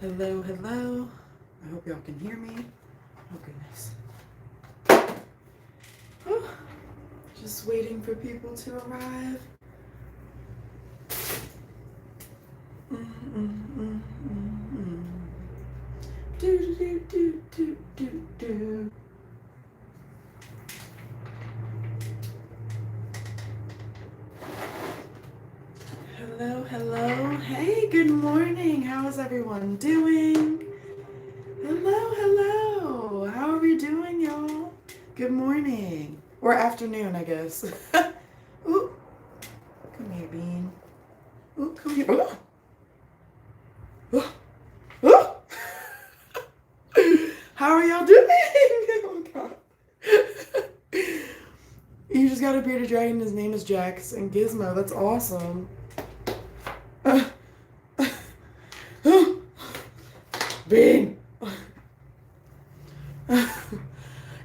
Hello, hello. I hope y'all can hear me. Oh, goodness. Oh, just waiting for people to arrive. Do, do, do, do, do, do. Hello, hello. Hey, good morning. How is everyone doing? Hello, hello. How are we doing, y'all? Good morning. Or afternoon, I guess. Ooh. Come here, Bean. Ooh, come here. Ooh. Ooh. Ooh. How are y'all doing? Oh, God. You just got a bearded dragon. His name is Jax and Gizmo. That's awesome. Bean.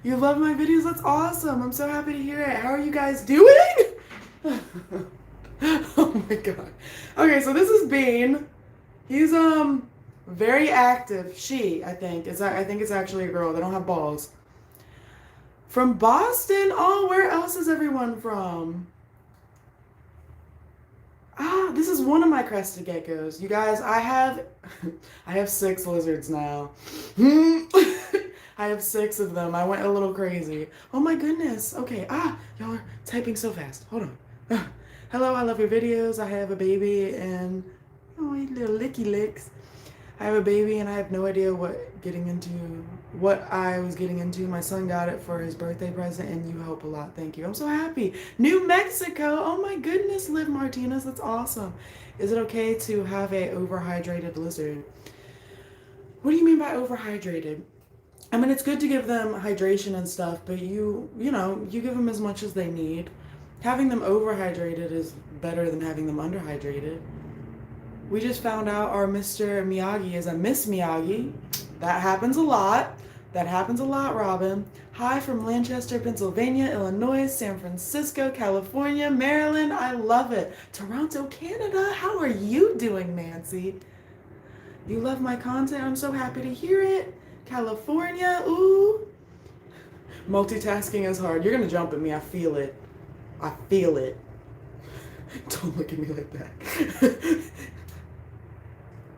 You love my videos? That's awesome. I'm so happy to hear it. How are you guys doing? Oh my God. Okay, so this is Bean. He's very active. I think it's actually a girl. They don't have balls. From Boston. Oh, where else is everyone from? Ah, this is one of my crested geckos. You guys, I have 6 lizards now. I have 6 of them. I went a little crazy. Oh my goodness. Okay. Y'all are typing so fast. Hold on. Hello, I love your videos. I have a baby and little licky licks. I have a baby and I have no idea what I was getting into. My son got it for his birthday present and you help a lot. Thank you. I'm so happy. New Mexico. Oh my goodness, Liv Martinez. That's awesome. Is it okay to have a overhydrated lizard? What do you mean by overhydrated? I mean, it's good to give them hydration and stuff, but you give them as much as they need. Having them overhydrated is better than having them underhydrated. We just found out our Mr. Miyagi is a Miss Miyagi. That happens a lot. Robin. Hi from Lancaster, Pennsylvania, Illinois, San Francisco, California, Maryland. I love it. Toronto, Canada. How are you doing, Nancy? You love my content. I'm so happy to hear it. California. Ooh. Multitasking is hard. You're going to jump at me. I feel it. Don't look at me like that.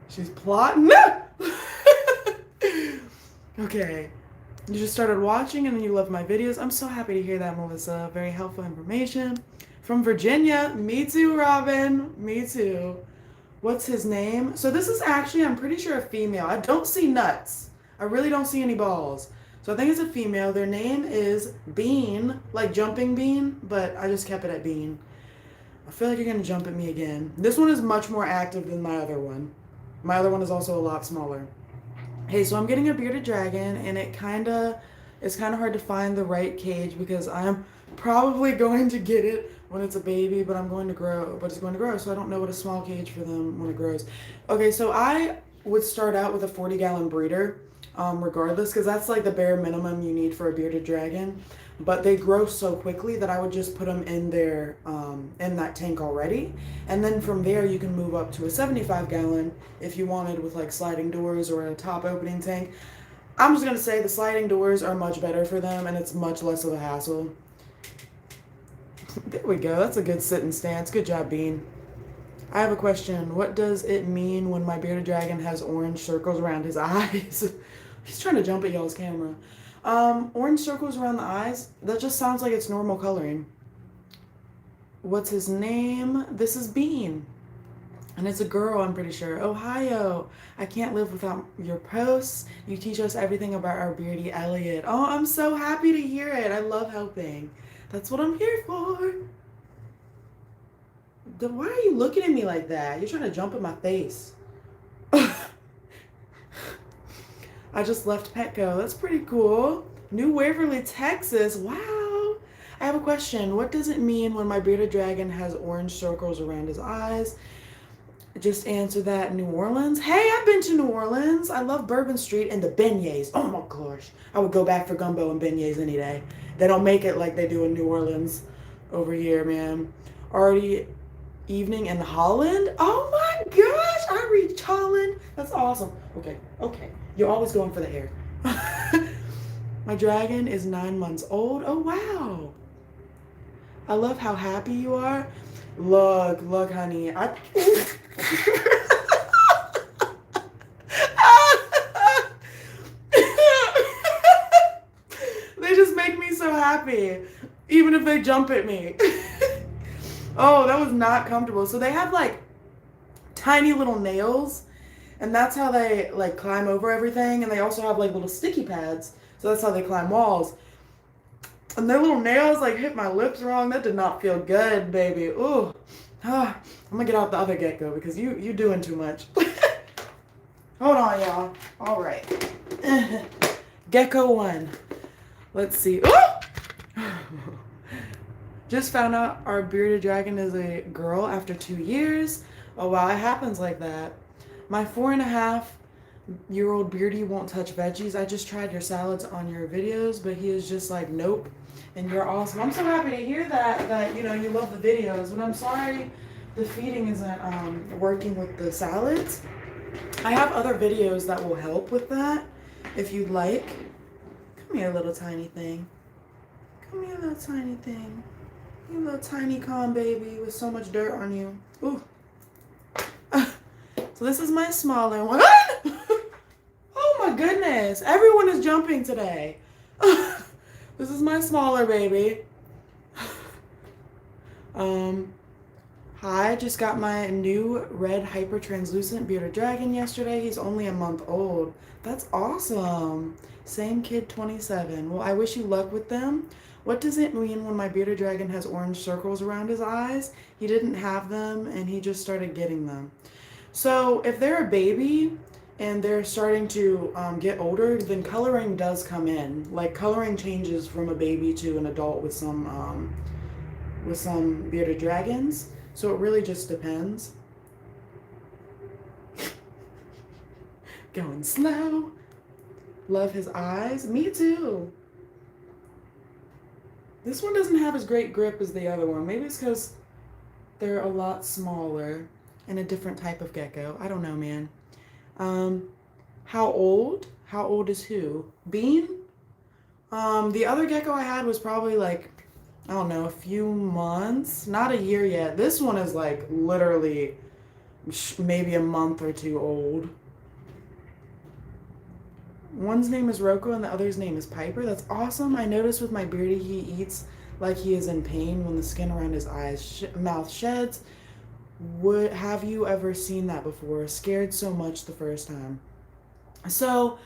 She's plotting. Okay. You just started watching and then you love my videos. I'm so happy to hear that, Melissa. Very helpful information. From Virginia. Me too, Robin. Me too. What's his name? So this is actually, I'm pretty sure, a female. I don't see nuts. I really don't see any balls. So I think it's a female. Their name is Bean, like jumping bean, but I just kept it at Bean. I feel like you're going to jump at me again. This one is much more active than my other one. My other one is also a lot smaller. Hey, so I'm getting a bearded dragon, and it's kind of hard to find the right cage because I'm probably going to get it when it's a baby, but it's going to grow, so I don't know what a small cage for them when it grows. Okay, so I would start out with a 40-gallon breeder, regardless, because that's like the bare minimum you need for a bearded dragon. But they grow so quickly that I would just put them in there, in that tank already. And then from there, you can move up to a 75-gallon if you wanted with like sliding doors or a top opening tank. I'm just going to say the sliding doors are much better for them and it's much less of a hassle. There we go. That's a good sitting stance. Good job, Bean. I have a question. What does it mean when my bearded dragon has orange circles around his eyes? He's trying to jump at y'all's camera. Orange circles around the eyes, that just sounds like it's normal coloring. What's his name? This is Bean. And it's a girl, I'm pretty sure. Ohio. I can't live without your posts. You teach us everything about our beardy Elliot. Oh, I'm so happy to hear it. I love helping. That's what I'm here for. Why are you looking at me like that? You're trying to jump in my face. I just left Petco. That's pretty cool. New Waverly, Texas. Wow. I have a question. What does it mean when my bearded dragon has orange circles around his eyes? Just answer that. New Orleans. Hey, I've been to New Orleans. I love Bourbon Street and the beignets. Oh my gosh. I would go back for gumbo and beignets any day. They don't make it like they do in New Orleans over here, man. Already evening in Holland. Oh my gosh. I reach Colin. That's awesome. Okay, okay. You're always going for the hair. My dragon is 9 months old. Oh, wow. I love how happy you are. Look, honey. They just make me so happy, even if they jump at me. Oh, that was not comfortable. So they have like tiny little nails, and that's how they like climb over everything. And they also have like little sticky pads, so that's how they climb walls. And their little nails like hit my lips wrong. That did not feel good, baby. Ooh. I'm gonna get out the other gecko because you doing too much. Hold on, y'all. All right. Gecko 1. Let's see. Oh! Just found out our bearded dragon is a girl after 2 years. Oh wow, it happens like that. My 4.5-year-old beardy won't touch veggies. I just tried your salads on your videos, but he is just like, nope. And you're awesome. I'm so happy to hear that you know you love the videos. But I'm sorry the feeding isn't working with the salads. I have other videos that will help with that if you'd like. Come here, little tiny thing. Come here, little tiny thing. You little tiny calm baby with so much dirt on you. Ooh. So this is my smaller one. Oh my goodness. Everyone is jumping today. This is my smaller baby. Hi, just got my new red hyper translucent bearded dragon yesterday. He's only a month old. That's awesome. Same kid, 27. Well, I wish you luck with them. What does it mean when my bearded dragon has orange circles around his eyes? He didn't have them and he just started getting them. So if they're a baby and they're starting to get older, then coloring does come in. Like coloring changes from a baby to an adult with some bearded dragons. So it really just depends. Going slow. Love his eyes. Me too. This one doesn't have as great grip as the other one. Maybe it's because they're a lot smaller and a different type of gecko. I don't know, man. How old? How old is who? Bean? The other gecko I had was probably like, I don't know, a few months. Not a year yet. This one is like literally maybe a month or 2 old. One's name is Rocco and the other's name is Piper. That's awesome. I noticed with my beardie he eats like he is in pain when the skin around his eyes mouth sheds. Have you ever seen that before? Scared so much the first time. So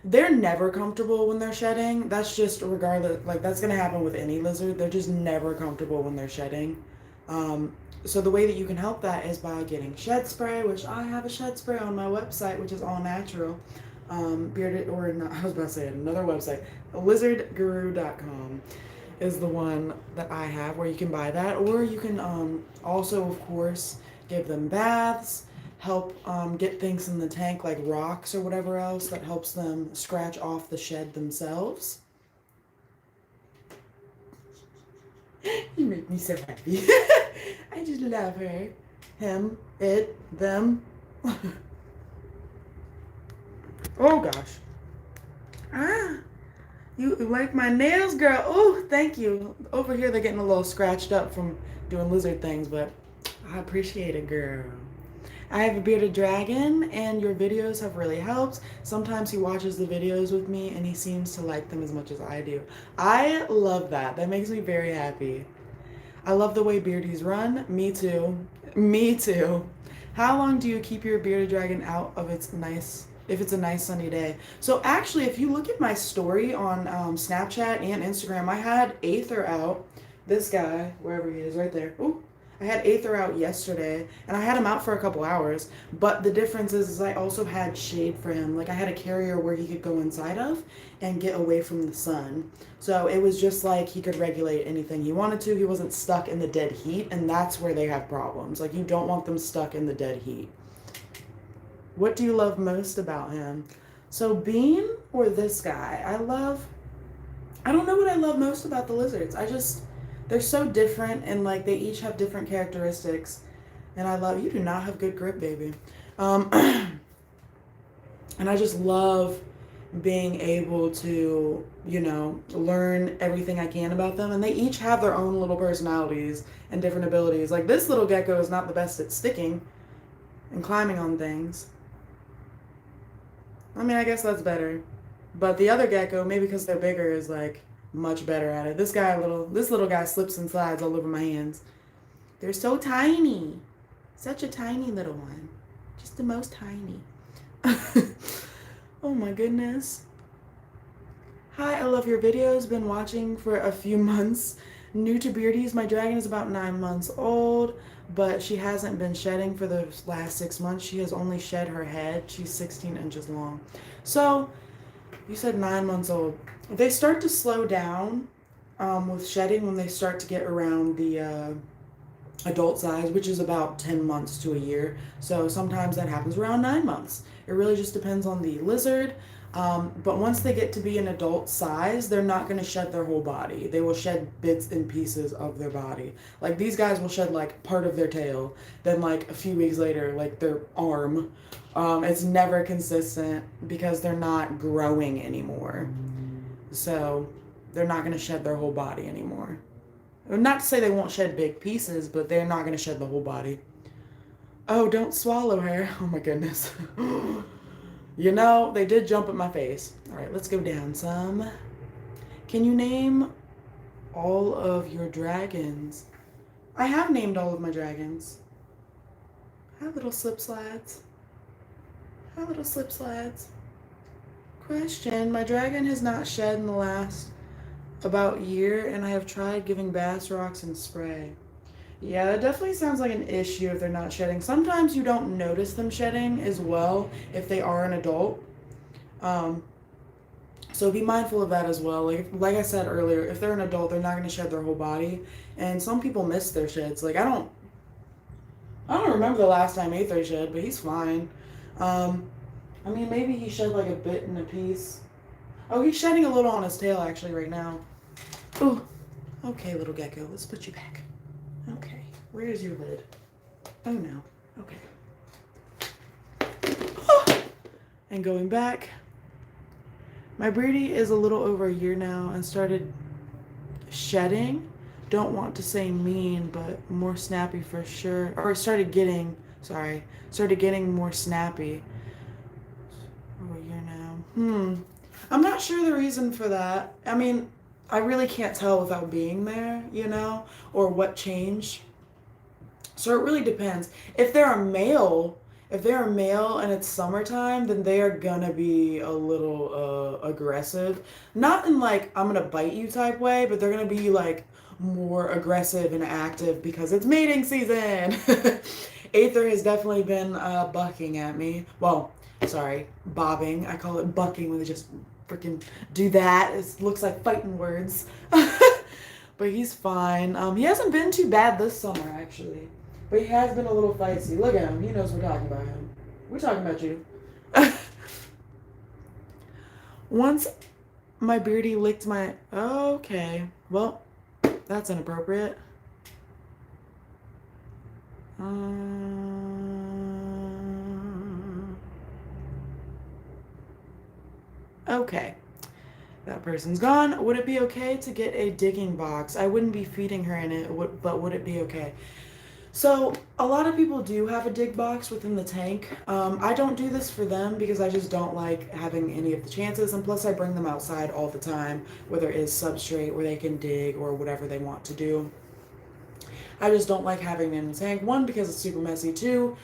they're never comfortable when they're shedding. That's just regardless, like that's gonna happen with any lizard. They're just never comfortable when they're shedding. So the way that you can help that is by getting shed spray, which I have a shed spray on my website, which is all natural. Bearded, or not, I was about to say another website, LizardGuru.com is the one that I have where you can buy that, or you can also, of course, give them baths, help get things in the tank like rocks or whatever else that helps them scratch off the shed themselves. You make me so happy. I just love her. Him, it, them. Oh gosh. You like my nails, girl? Oh, thank you. Over here they're getting a little scratched up from doing lizard things, but I appreciate it, girl. I have a bearded dragon and your videos have really helped. Sometimes he watches the videos with me and he seems to like them as much as I do. I love that. That makes me very happy. I love the way beardies run. Me too. Me too. How long do you keep your bearded dragon out of its nice, if it's a nice sunny day? So actually, if you look at my story on Snapchat and Instagram, I had Aether out. This guy, wherever he is, right there. Ooh. I had Aether out yesterday, and I had him out for a couple hours, but the difference is I also had shade for him. Like, I had a carrier where he could go inside of and get away from the sun. So it was just like he could regulate anything he wanted to. He wasn't stuck in the dead heat, and that's where they have problems. Like, you don't want them stuck in the dead heat. What do you love most about him? So Bean or this guy? I don't know what I love most about the lizards. They're so different, and like they each have different characteristics, and I love. You do not have good grip, baby. Um, and I just love being able to, learn everything I can about them. And they each have their own little personalities and different abilities. Like this little gecko is not the best at sticking and climbing on things. I mean, I guess that's better. But the other gecko, maybe because they're bigger, is like much better at it. This little guy slips and slides all over my hands. They're so tiny. Such a tiny little one. Just the most tiny. Oh my goodness. Hi, I love your videos. Been watching for a few months. New to Beardies. My dragon is about 9 months old, but she hasn't been shedding for the last 6 months. She has only shed her head. She's 16 inches long. So, you said 9 months old. They start to slow down with shedding when they start to get around the adult size, which is about 10 months to a year. So sometimes that happens around 9 months. It really just depends on the lizard. But once they get to be an adult size, they're not going to shed their whole body. They will shed bits and pieces of their body. Like these guys will shed like part of their tail, then like a few weeks later, like their arm. It's never consistent because they're not growing anymore. So they're not going to shed their whole body anymore. Not to say they won't shed big pieces, but they're not going to shed the whole body. Oh, don't swallow her. Oh my goodness. They did jump at my face. All right, let's go down some. Can you name all of your dragons? I have named all of my dragons. Hi, little slip slides. Hi, little slip slides. Question. My dragon has not shed in the last about year, and I have tried giving bass rocks and spray. Yeah, it definitely sounds like an issue if they're not shedding. Sometimes you don't notice them shedding as well if they are an adult. So be mindful of that as well. Like I said earlier, if they're an adult, they're not going to shed their whole body. And some people miss their sheds. Like I don't remember the last time Aether shed, but he's fine. I mean, maybe he shed like a bit in a piece. Oh, he's shedding a little on his tail actually right now. Oh, okay, little gecko. Let's put you back. Okay, where is your lid? Oh no. Okay. Oh. And going back. My Beardy is a little over a year now and started shedding. Don't want to say mean, but more snappy for sure. Or started getting more snappy. Over a year now. I'm not sure the reason for that. I mean, I really can't tell without being there, or what changed. So it really depends. If they're a male and it's summertime, then they are gonna be a little aggressive. Not in like I'm gonna bite you type way, but they're gonna be like more aggressive and active because it's mating season. Aether has definitely been bucking at me. Well, sorry, bobbing. I call it bucking when they just freaking do that. It looks like fighting words. But he's fine. He hasn't been too bad this summer, actually. But he has been a little feisty. Look at him. He knows we're talking about him. We're talking about you. Once my Beardy licked my... Okay. Well, that's inappropriate. Okay. That person's gone. Would it be okay to get a digging box? I wouldn't be feeding her in it, but would it be okay? So a lot of people do have a dig box within the tank. I don't do this for them because I just don't like having any of the chances, and plus I bring them outside all the time where there is substrate where they can dig or whatever they want to do. I just don't like having it in the tank. One, because it's super messy. Two,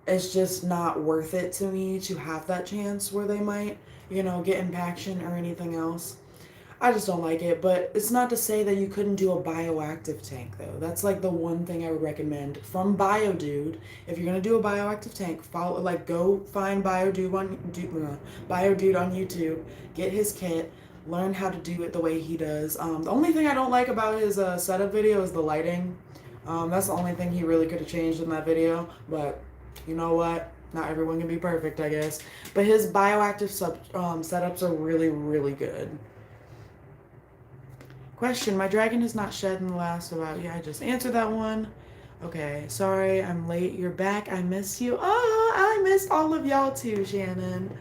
it's just not worth it to me to have that chance where they might, get impaction or anything else. I just don't like it, but it's not to say that you couldn't do a bioactive tank, though. That's like the one thing I would recommend from BioDude. If you're gonna do a bioactive tank, go find BioDude on YouTube, get his kit, learn how to do it the way he does. The only thing I don't like about his setup video is the lighting. That's the only thing he really could have changed in that video, but you know what? Not everyone can be perfect, I guess. But his bioactive setups are really, really good. Question, my dragon has not shed in the last I just answered that one. Okay, sorry I'm late. You're back. I miss you. Oh, I missed all of y'all too, Shannon.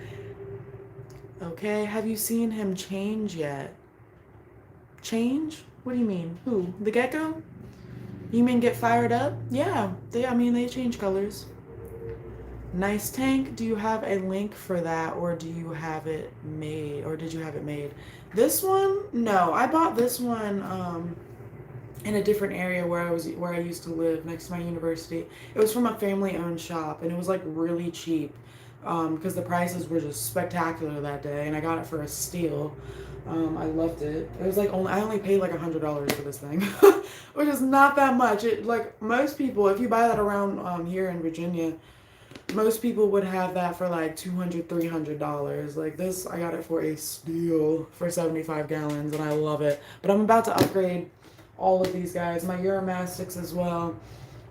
Okay, have you seen him change yet? Change? What do you mean? Who? The gecko? You mean get fired up? Yeah, they change colors. Nice tank. Do you have a link for that, or do you have it made, or did you have it made? This one? No, I bought this one in a different area where I used to live next to my university. It was from a family-owned shop, and it was like really cheap because the prices were just spectacular that day, and I got it for a steal. I loved it. It was like I only paid like $100 for this thing, which is not that much. It like most people, if you buy that around here in Virginia, most people would have that for like $200, $300. Like this, I got it for a steal for 75 gallons, and I love it. But I'm about to upgrade all of these guys, my Uramastics as well,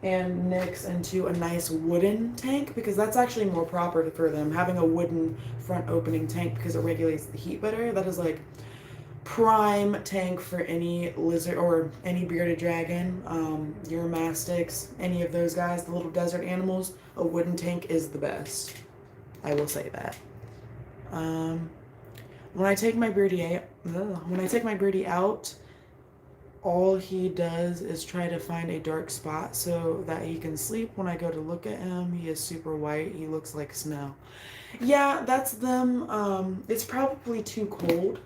and Nyx into a nice wooden tank because that's actually more proper for them. Having a wooden front opening tank because it regulates the heat better. That is like prime tank for any lizard or any bearded dragon, Uramastics, any of those guys, the little desert animals. A wooden tank is the best. I will say that. When I take my birdie out, all he does is try to find a dark spot so that he can sleep. When I go to look at him, he is super white. He looks like snow. Yeah, that's them. It's probably too cold.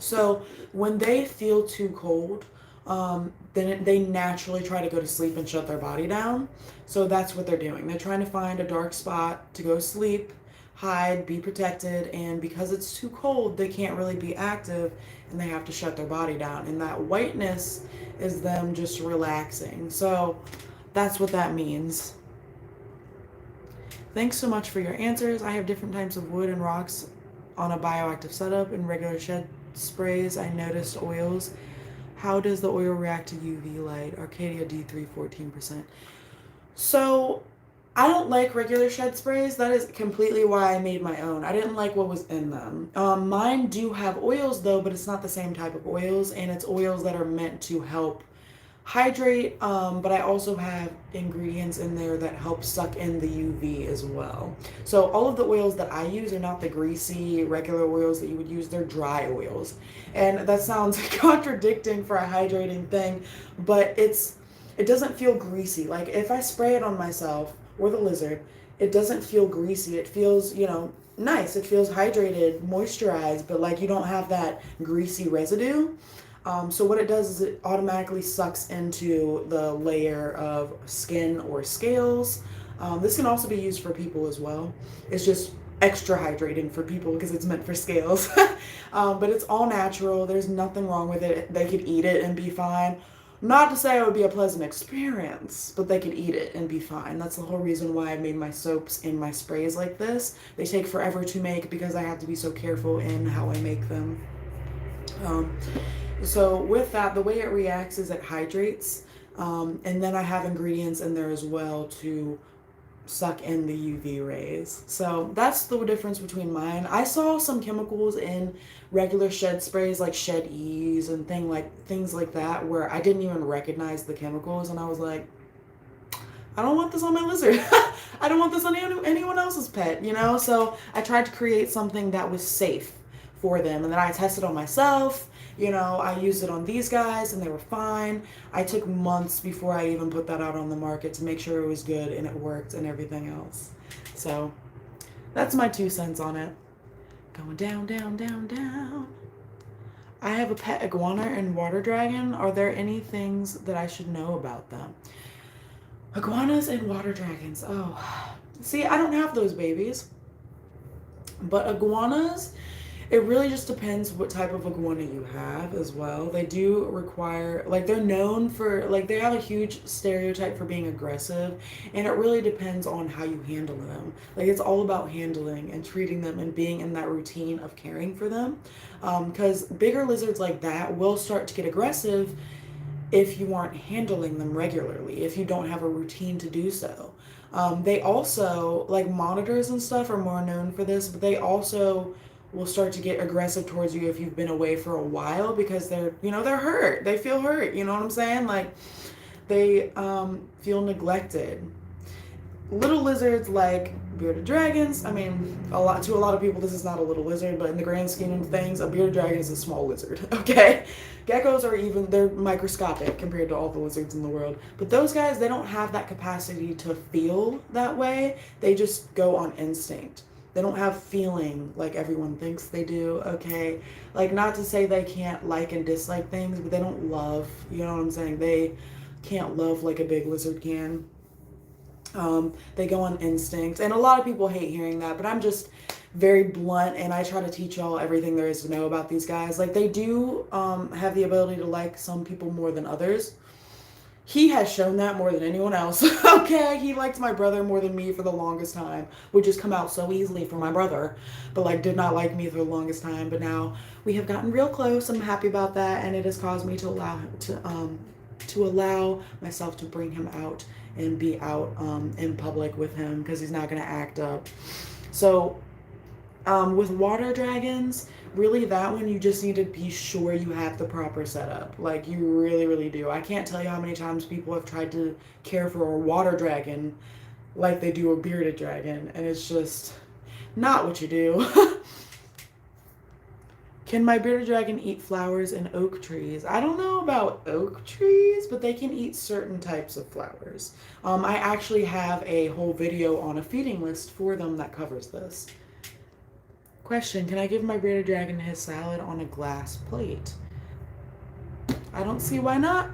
So when they feel too cold, then they naturally try to go to sleep and shut their body down. So that's what they're doing. They're trying to find a dark spot to go sleep, hide, be protected, and because it's too cold, they can't really be active and they have to shut their body down. And that whiteness is them just relaxing. So that's what that means. Thanks so much for your answers. I have different types of wood and rocks on a bioactive setup and regular shed sprays. I noticed oils. How does the oil react to UV light? Arcadia D3 14%. So I don't like regular shed sprays. That is completely why I made my own. I didn't like what was in them. Mine do have oils though, but it's not the same type of oils, and it's oils that are meant to help hydrate, but I also have ingredients in there that help suck in the UV as well. So all of the oils that I use are not the greasy regular oils that you would use, they're dry oils. And that sounds contradicting for a hydrating thing, but it doesn't feel greasy. Like if I spray it on myself or the lizard, it doesn't feel greasy. It feels, nice. It feels hydrated, moisturized, but like you don't have that greasy residue. So what it does is it automatically sucks into the layer of skin or scales. This can also be used for people as well. It's just extra hydrating for people because it's meant for scales. But it's all natural. There's nothing wrong with it. They could eat it and be fine. Not to say it would be a pleasant experience, but they could eat it and be fine. That's the whole reason why I made my soaps and my sprays like this. They take forever to make because I have to be so careful in how I make them. So with that, the way it reacts is it hydrates, and then I have ingredients in there as well to suck in the UV rays. So that's the difference between mine. I saw some chemicals in regular shed sprays like Shed Ease and things like that where I didn't even recognize the chemicals, and I was like, I don't want this on my lizard. I don't want this on anyone else's pet, So I tried to create something that was safe for them, and then I tested on myself. I used it on these guys and they were fine. I took months before I even put that out on the market to make sure it was good and it worked and everything else. So that's my 2 cents on it. Going down, down, down, down. I have a pet iguana and water dragon. Are there any things that I should know about them? Iguanas and water dragons. Oh, see, I don't have those babies. But iguanas, it really just depends what type of iguana you have as well. They do require, they're known for, they have a huge stereotype for being aggressive, and it really depends on how you handle them. It's all about handling and treating them and being in that routine of caring for them. Because bigger lizards like that will start to get aggressive if you aren't handling them regularly, if you don't have a routine to do so. They also, monitors and stuff are more known for this, but they also will start to get aggressive towards you if you've been away for a while because they're hurt. They feel hurt. You know what I'm saying? they feel neglected. Little lizards like bearded dragons, I mean, to a lot of people this is not a little lizard, but in the grand scheme of things, a bearded dragon is a small lizard. Okay, geckos are they're microscopic compared to all the lizards in the world, but those guys, they don't have that capacity to feel that way. They just go on instinct. They don't have feeling like everyone thinks they do. Okay, like, not to say they can't like and dislike things, but they don't love, you know what I'm saying? They can't love like a big lizard can. They go on instinct, and a lot of people hate hearing that, but I'm just very blunt, and I try to teach y'all everything there is to know about these guys. Like, they do have the ability to like some people more than others. He has shown that more than anyone else. Okay, he liked my brother more than me for the longest time, which has come out so easily for my brother, but like did not like me for the longest time. But now we have gotten real close. I'm happy about that, and it has caused me to allow myself to bring him out and be out in public with him, because he's not going to act up. So with water dragons, really that one, you just need to be sure you have the proper setup. Like, you really, really do. I can't tell you how many times people have tried to care for a water dragon like they do a bearded dragon, and it's just not what you do. Can my bearded dragon eat flowers and oak trees? I don't know about oak trees, but they can eat certain types of flowers. I actually have a whole video on a feeding list for them that covers this. Question, can I give my bearded dragon his salad on a glass plate? I don't see why not.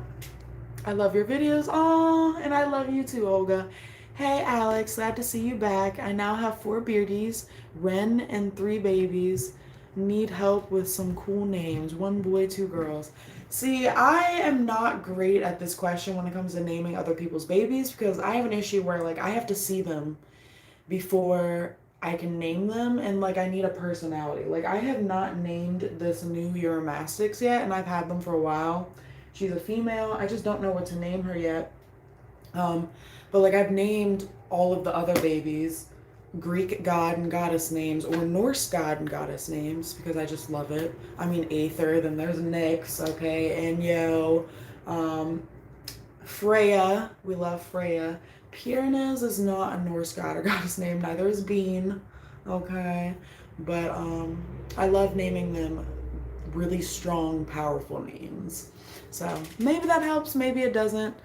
I love your videos. Aw, and I love you too, Olga. Hey, Alex, glad to see you back. I now have 4 beardies, Ren, and 3 babies. Need help with some cool names. 1 boy, 2 girls. See, I am not great at this question when it comes to naming other people's babies, because I have an issue where, like, I have to see them before I can name them, and like, I need a personality. Like, I have not named this new Euromastix yet, and I've had them for a while. She's a female. I just don't know what to name her yet. But like, I've named all of the other babies Greek god and goddess names, or Norse god and goddess names, because I just love it. I mean, Aether, then there's Nyx, okay, Enyo, Freya, we love Freya. Pyrenes is not a Norse god or goddess name, neither is Bean, okay, but I love naming them really strong, powerful names. So maybe that helps, maybe it doesn't.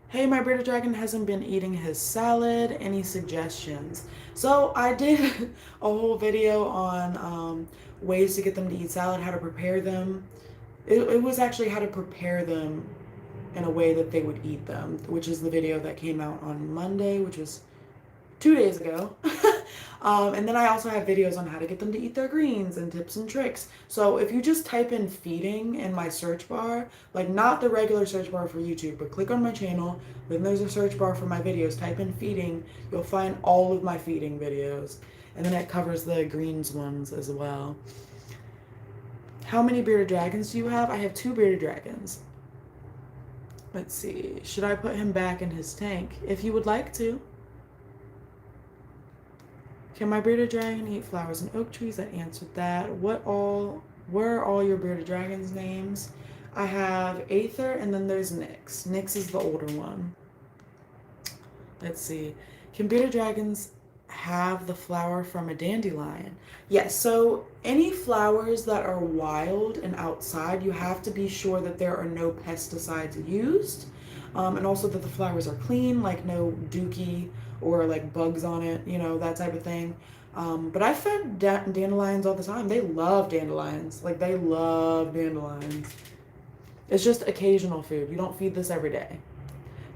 Hey, my bearded dragon hasn't been eating his salad. Any suggestions? So I did a whole video on ways to get them to eat salad, how to prepare them. It was actually how to prepare them in a way that they would eat them, which is the video that came out on Monday, which was 2 days ago. And then I also have videos on how to get them to eat their greens and tips and tricks. So if you just type in feeding in my search bar, like not the regular search bar for YouTube, but click on my channel, then there's a search bar for my videos, type in feeding, you'll find all of my feeding videos. And then it covers the greens ones as well. How many bearded dragons do you have? I have 2 bearded dragons. Let's see, should I put him back in his tank? If you would like to. Can my bearded dragon eat flowers and oak trees? I answered that. Where are all your bearded dragons' names? I have Aether, and then there's Nyx. Nyx is the older one. Let's see. Can bearded dragons have the flower from a dandelion? Yes, so any flowers that are wild and outside, you have to be sure that there are no pesticides used, and also that the flowers are clean, like no dookie or like bugs on it, you know, that type of thing. But I fed dandelions all the time. They love dandelions. Like, they love dandelions. It's just occasional food. You don't feed this every day.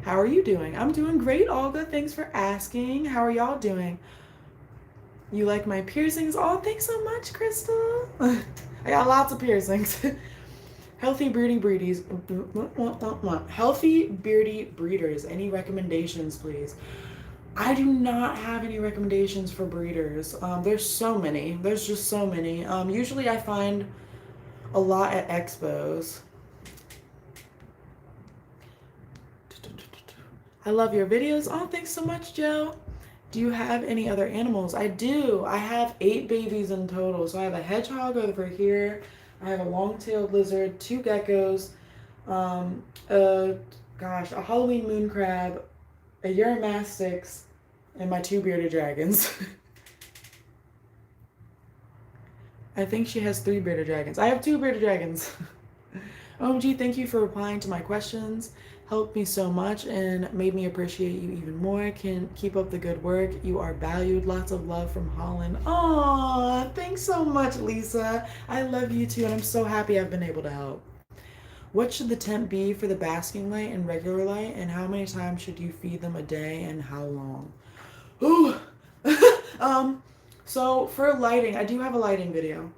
How are you doing? I'm doing great, Olga. Thanks for asking. How are y'all doing? You like my piercings? Oh, thanks so much, Crystal. I got lots of piercings. Healthy beardy breedies. Healthy beardy breeders. Any recommendations, please? I do not have any recommendations for breeders. There's so many. There's just so many. Usually I find a lot at expos. I love your videos. Oh, thanks so much, Joe. Do you have any other animals? I do. I have 8 babies in total. So I have a hedgehog over here. I have a long-tailed lizard, 2 geckos, a gosh, a Halloween moon crab, a Uramastix, and my 2 bearded dragons. I think she has 3 bearded dragons. I have 2 bearded dragons. OMG, thank you for replying to my questions. Helped me so much and made me appreciate you even more. Can keep up the good work. You are valued. Lots of love from Holland. Aw, thanks so much, Lisa. I love you too, and I'm so happy I've been able to help. What should the temp be for the basking light and regular light, and how many times should you feed them a day, and how long? Ooh. So for lighting, I do have a lighting video.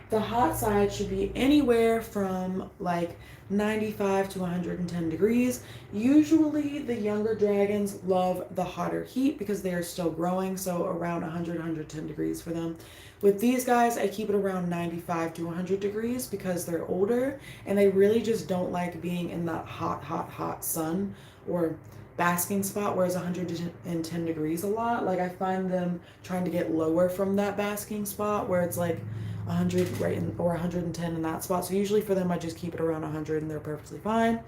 The hot side should be anywhere from like 95 to 110 degrees. Usually the younger dragons love the hotter heat because they are still growing, so around 100, 110 degrees for them. With these guys, I keep it around 95 to 100 degrees because they're older and they really just don't like being in that hot, hot, hot sun or basking spot, whereas 110 degrees a lot. Like I find them trying to get lower from that basking spot where it's like 100 right in, or 110 in that spot. So usually for them I just keep it around 100 and they're perfectly fine.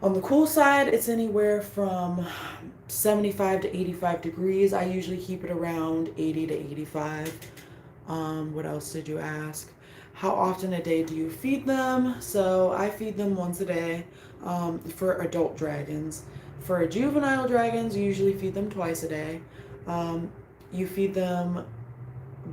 On the cool side, it's anywhere from 75 to 85 degrees. I usually keep it around 80 to 85. What else did you ask? How often a day do you feed them? So I feed them once a day for adult dragons. For juvenile dragons, you usually feed them twice a day. You feed them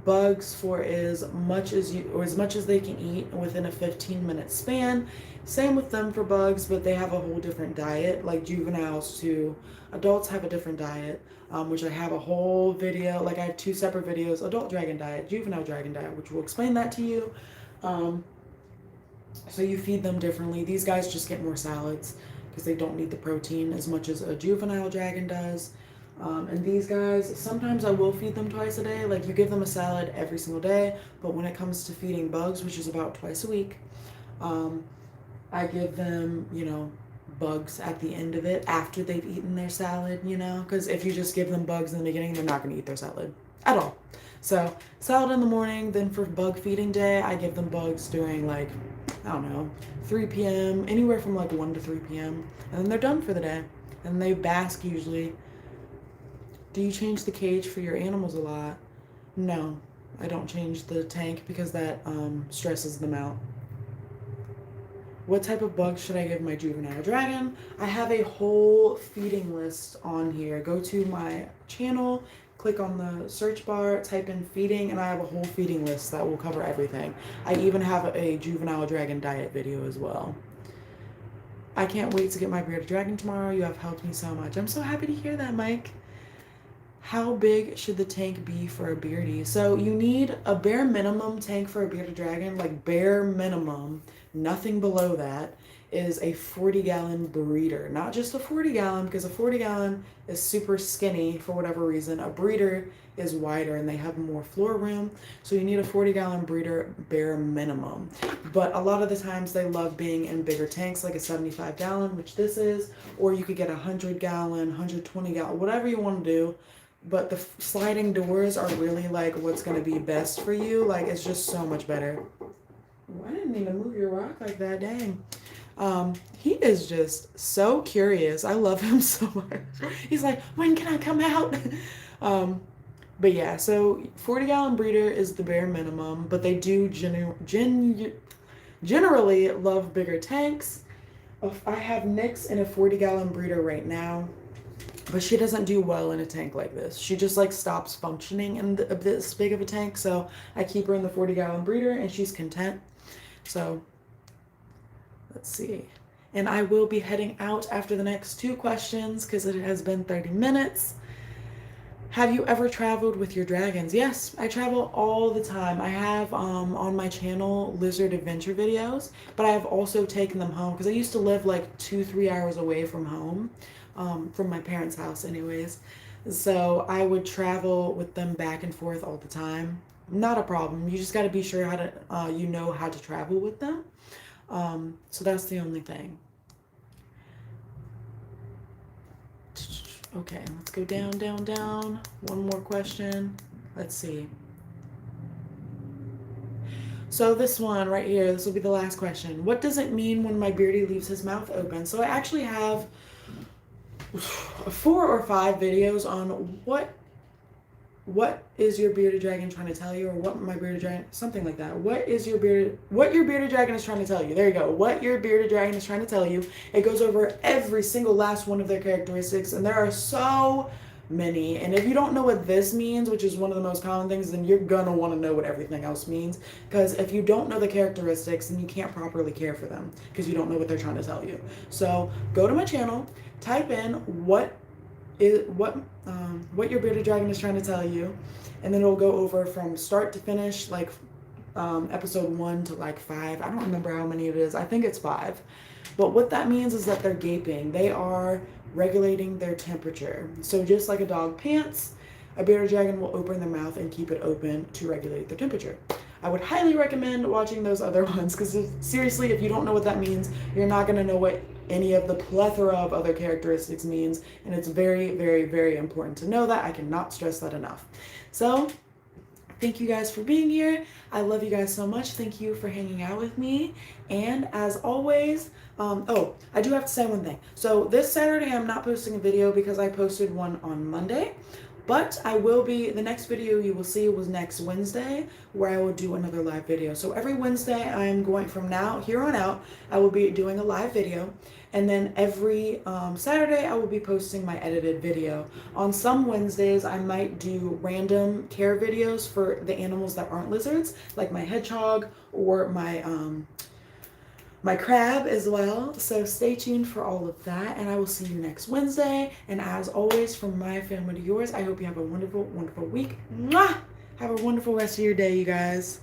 bugs for as much as they can eat within a 15-minute span. Same with them for bugs, but they have a whole different diet. Like juveniles to adults have a different diet, which I have a whole video. Like I have 2 separate videos: adult dragon diet, juvenile dragon diet, which will explain that to you. So you feed them differently. These guys just get more salads because they don't need the protein as much as a juvenile dragon does. And these guys, sometimes I will feed them twice a day. Like you give them a salad every single day, but when it comes to feeding bugs, which is about twice a week, I give them, bugs at the end of it after they've eaten their salad, because if you just give them bugs in the beginning, they're not going to eat their salad at all. So salad in the morning, then for bug feeding day, I give them bugs during 3 p.m., anywhere from 1 to 3 p.m. And then they're done for the day. And they bask usually. Do you change the cage for your animals a lot? No, I don't change the tank because that stresses them out. What type of bugs should I give my juvenile dragon? I have a whole feeding list on here. Go to my channel, click on the search bar, type in feeding, and I have a whole feeding list that will cover everything. I even have a juvenile dragon diet video as well. I can't wait to get my bearded dragon tomorrow. You have helped me so much. I'm so happy to hear that, Mike. How big should the tank be for a beardie? So you need a bare minimum tank for a bearded dragon, like bare minimum, nothing below that, is a 40-gallon breeder. Not just a 40-gallon, because a 40-gallon is super skinny for whatever reason. A breeder is wider and they have more floor room. So you need a 40-gallon breeder bare minimum. But a lot of the times they love being in bigger tanks, like a 75-gallon, which this is, or you could get a 100-gallon, 120-gallon, whatever you want to do. But the sliding doors are really what's going to be best for you. It's just so much better. I didn't mean to move your rock like that, dang. He is just so curious. I love him so much. He's like, when can I come out? But yeah, so 40-gallon breeder is the bare minimum, but they do generally love bigger tanks. I have Nyx in a 40-gallon breeder right now. But she doesn't do well in a tank like this. She just stops functioning in this big of a tank. So I keep her in the 40-gallon breeder and she's content. So let's see. And I will be heading out after the next 2 questions because it has been 30 minutes. Have you ever traveled with your dragons? Yes, I travel all the time. I have on my channel lizard adventure videos, but I have also taken them home because I used to live 2-3 hours away from home. From my parents' house anyways. So I would travel with them back and forth all the time. Not a problem. You just got to be sure how to, how to travel with them. So that's the only thing. Okay, let's go down, down, down. One more question. Let's see. So this one right here, this will be the last question. What does it mean when my beardie leaves his mouth open? So I actually have 4 or 5 videos on what is your bearded dragon trying to tell you, or what my bearded dragon, something like that. What your bearded dragon is trying to tell you. There you go. What your bearded dragon is trying to tell you. It goes over every single last one of their characteristics, and there are so many. And if you don't know what this means, which is one of the most common things, then you're gonna want to know what everything else means. Because if you don't know the characteristics, then you can't properly care for them because you don't know what they're trying to tell you. So go to my channel, type in what your bearded dragon is trying to tell you, and then it'll go over from start to finish, like episode 1 to like 5. I don't remember how many it is. I think it's 5. But what that means is that they're gaping. They are regulating their temperature. So just like a dog pants, a bearded dragon will open their mouth and keep it open to regulate their temperature. I would highly recommend watching those other ones, because seriously, if you don't know what that means, you're not going to know what any of the plethora of other characteristics means, and it's very, very, very important to know that. I cannot stress that enough. So thank you guys for being here. I love you guys so much. Thank you for hanging out with me. And as always, I do have to say one thing. So this Saturday, I'm not posting a video because I posted one on Monday. But I will be, the next video you will see was next Wednesday, where I will do another live video. So every Wednesday, I'm going from here on out, I will be doing a live video. And then every Saturday, I will be posting my edited video. On some Wednesdays, I might do random care videos for the animals that aren't lizards, like my hedgehog or my crab as well. So stay tuned for all of that, and I will see you next Wednesday. And as always, from my family to yours, I hope you have a wonderful, wonderful week. Mwah! Have a wonderful rest of your day, you guys.